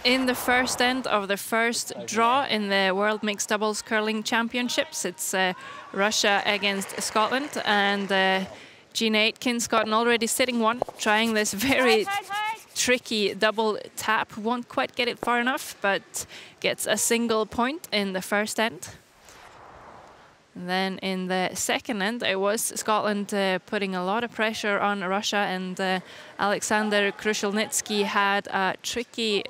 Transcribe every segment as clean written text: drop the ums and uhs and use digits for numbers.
in the first end of the first draw in the World Mixed Doubles Curling Championships. It's Russia against Scotland, and Gina Aitken's gotten already sitting one, trying this very tricky double tap. Won't quite get it far enough, but gets a single point in the first end. And then in the second end, it was Scotland putting a lot of pressure on Russia, and Alexander Krushelnitsky had a tricky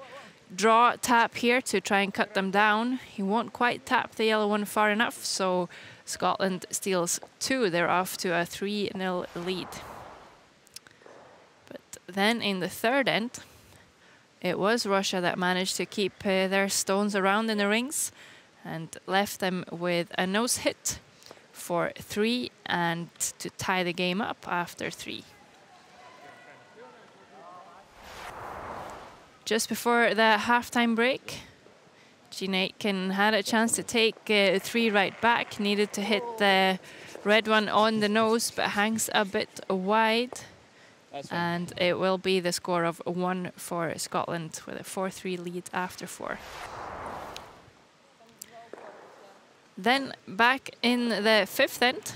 draw tap here to try and cut them down. He won't quite tap the yellow one far enough, so Scotland steals two. They're off to a 3-0 lead. But then in the third end, it was Russia that managed to keep their stones around in the rings and left them with a nose hit for 3 and to tie the game up after 3. Just before the halftime break, Gina Aitken had a chance to take 3 right back, needed to hit the red one on the nose, but hangs a bit wide. And it will be the score of 1 for Scotland with a 4-3 lead after 4. Then back in the fifth end,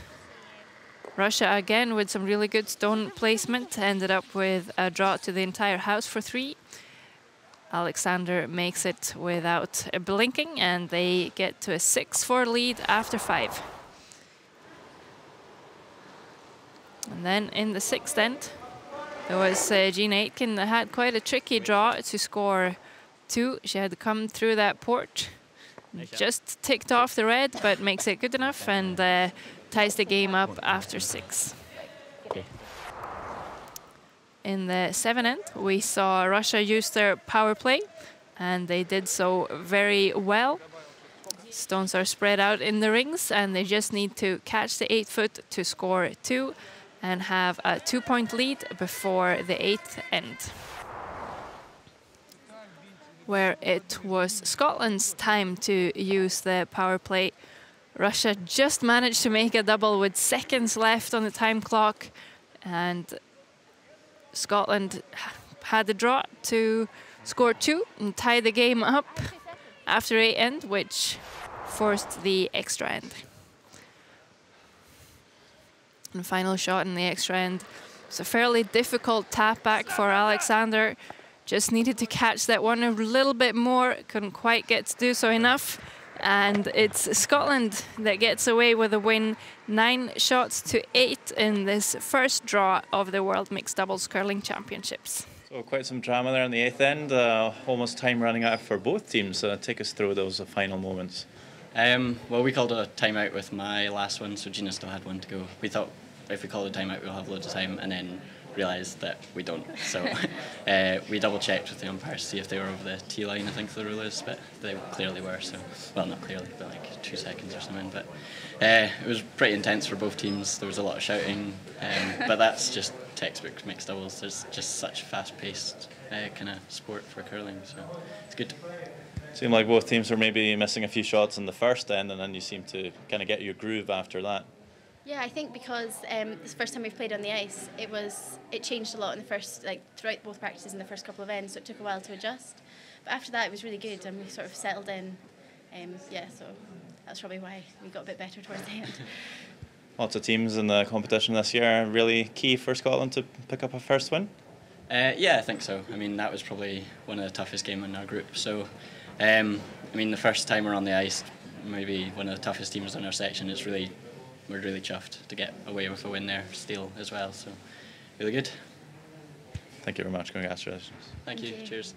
Russia again with some really good stone placement ended up with a draw to the entire house for 3. Alexander makes it without blinking, and they get to a 6-4 lead after 5. And then in the sixth end, there was Gina Aitken that had quite a tricky draw to score 2. She had to come through that port, just ticked off the red, but makes it good enough and ties the game up after 6. Okay. In the seventh end, we saw Russia use their power play, and they did so very well. Stones are spread out in the rings, and they just need to catch the 8-foot to score 2 and have a 2-point lead before the 8th end, where it was Scotland's time to use the power play. Russia just managed to make a double with seconds left on the time clock, and Scotland had the draw to score 2 and tie the game up after 8 end, which forced the extra end. And final shot in the extra end. It's a fairly difficult tap back for Alexander. Just needed to catch that one a little bit more, couldn't quite get to do so enough. And it's Scotland that gets away with a win, 9 shots to 8 in this first draw of the World Mixed Doubles Curling Championships. So quite some drama there in the 8th end, almost time running out for both teams. Take us through those final moments. Well, we called a timeout with my last one, so Gina still had one to go. We thought if we called a timeout, we'll have loads of time, and then realised that we don't. So we double checked with the umpires to see if they were over the tee line, I think the rule is, but they clearly were. So, well, not clearly, but like 2 seconds or something. But it was pretty intense for both teams. There was a lot of shouting, but that's just textbook mixed doubles. There's just such fast-paced kind of sport for curling, so it's good. Seemed like both teams were maybe missing a few shots in the first end, and then you seem to kind of get your groove after that. Yeah, I think because this first time we've played on the ice, it changed a lot in the first, throughout both practices in the first couple of ends, so it took a while to adjust. But after that, it was really good, and we sort of settled in. Yeah, so that's probably why we got a bit better towards the end. Lots of teams in the competition this year. Really key for Scotland to pick up a first win? Yeah, I think so. I mean, that was probably one of the toughest games in our group. So, I mean, the first time we're on the ice, maybe one of the toughest teams in our section. We're really chuffed to get away with a win there, steal as well. So, really good. Thank you very much. Congratulations. Thank you. Cheers.